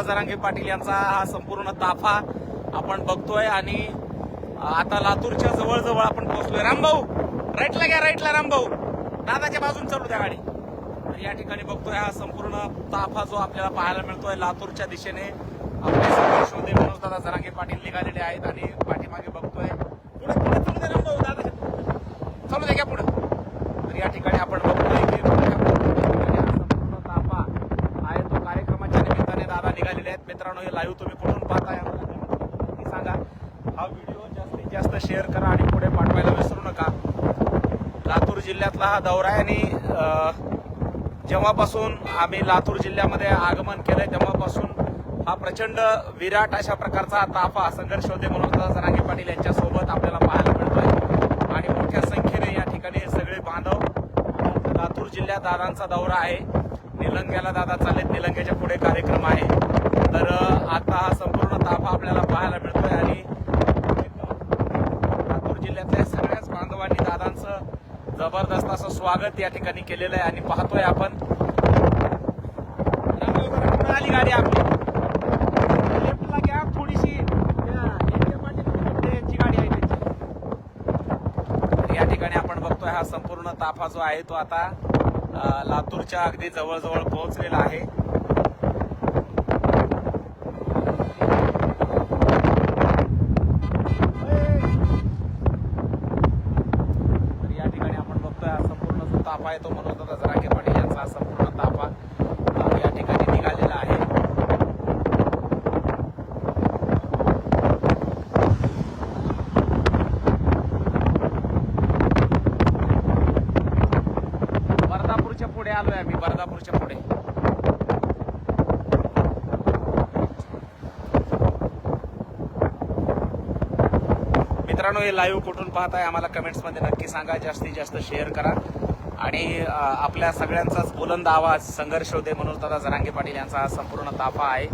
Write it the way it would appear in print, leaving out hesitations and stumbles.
जरांगे पाटील यांचा हा संपूर्ण ताफा आपण बघतोय आणि आता लातूरच्या जवळजवळ आपण पोहोचलोय. रामभाऊ राईटला घ्या, राईटला रामभाऊ, दादाच्या बाजून चालू द्या गाडी. तर या ठिकाणी बघतोय हा संपूर्ण ताफा जो आपल्याला पाहायला मिळतोय लातूरच्या दिशेने. आपले संघर्ष होते मनोज दादा जरांगे पाटील निघालेले आहेत आणि पाठीमागे बघतोय पुढे पुढे चालू द्या रामभाऊ, दादा चालू द्या, घ्या पुढे. तर या ठिकाणी आपण बघतोय की संपूर्ण ताफा आहे तो कार्यक्रमाच्या निमित्ताने दादा निघालेले आहेत. मित्रांनो, हे लाईव्ह तुम्ही कुठून पाहताय आम्हाला सांगा. हा व्हिडिओ जास्तीत जास्त शेअर करा आणि पुढे पाठवायला विसरू नका. लातूर जिल्ह्यातला हा दौरा आहे आणि जेव्हापासून आम्ही लातूर जिल्ह्यामध्ये आगमन केलंय तेव्हापासून हा प्रचंड विराट अशा प्रकारचा ताफा संघर्ष होते मनोज दादा जरांगे पाटील यांच्या सोबत आपल्याला पाहायला मिळतोय आणि मोठ्या संख्येने या ठिकाणी सगळे बांधव लातूर जिल्ह्यात दादांचा दौरा आहे. निलंग्याला दादा चाललेत, निलंग्याच्या पुढे कार्यक्रम आहे. तर आता हा संपूर्ण ताफा आपल्याला पाहायला मिळतोय आणि लातूर जिल्ह्यातल्या सगळ्याच बांधवांनी दादांचं जबरदस्त असं स्वागत या ठिकाणी केलेलं आहे आणि पाहतोय आपण. आली गाडी आपली, लेफ्टला घ्या थोडीशी, यांची गाडी आहे त्यांची. या ठिकाणी आपण बघतोय हा संपूर्ण ताफा जो आहे तो आता लातूरच्या अगदी जवळजवळ पोहोचलेला आहे. तर या ठिकाणी आपण बघतोय हा संपूर्ण जो ताफा आहे तो मनोज दादा जरांगे पाटील यांचा हा संपूर्ण ताफा या ठिकाणी निघालेला आहे. बर्दापूरच्या पुढे आलोय आम्ही, बर्दापूरच्या पुढे. मित्रांनो, हे लाईव्ह कुठून पाहताय आम्हाला कमेंट्समध्ये नक्की सांगा. जास्तीत जास्त शेअर करा आणि आपल्या सगळ्यांचाच बुलंद आवाज संघर्ष होते मनोज दादा जरांगे पाटील यांचा हा संपूर्ण ताफा आहे.